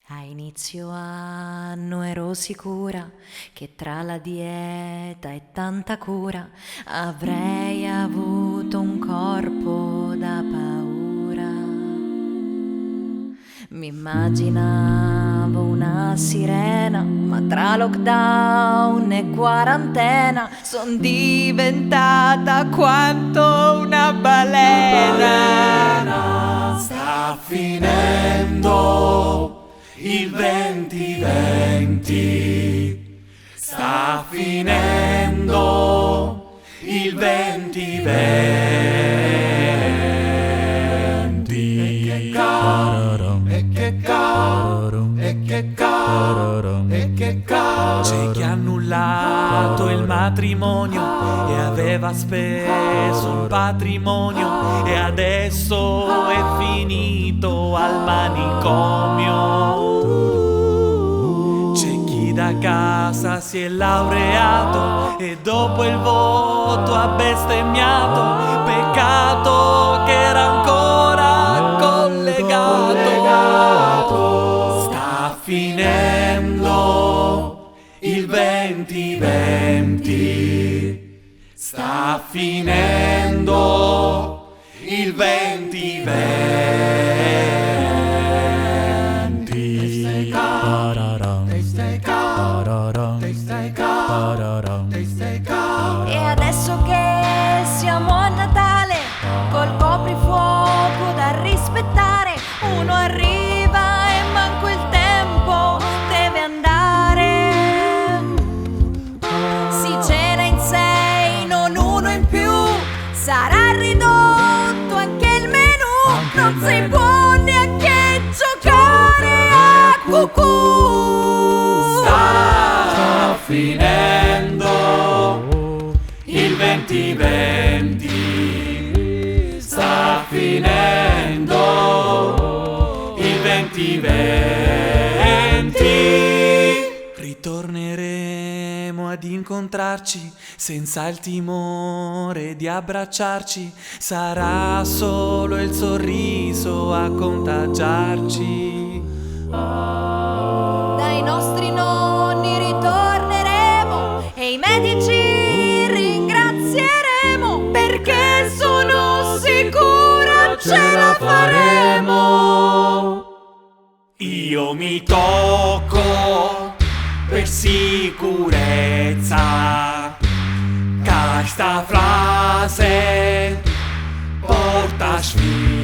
A inizio anno ero sicura che tra la dieta e tanta cura avrei avuto un corpo da paura. Mi immaginavo una sirena, ma tra lockdown e quarantena son diventata quanto una balena. Sta finendo il 2020, sta finendo il 2020. E che caro, e che caro, e che caro, e che caro. C'è chi ha annullato il matrimonio e aveva speso il patrimonio e adesso è finito al manicomio. C'è chi da casa si è laureato e dopo il voto ha bestemmiato. Peccato che era ancora collegato. Sta finendo il 2020, sta finendo il 2020. E adesso che siamo a Natale, col coprifuoco da rispettare, uno arriva e manco il tempo deve andare. Si cena in 6, non uno in più, sarà ridotto anche il menù, non si può neanche giocare a cucù. sta finendo il 2020, sta finendo il 2020. Ritorneremo ad incontrarci senza il timore di abbracciarci. Sarà solo il sorriso a contagiarci. Dai nostri nonni ritorneremo e i medici ringrazieremo, perché sono sicura ce la faremo. Io mi tocco per sicurezza, questa frase porta sfiga.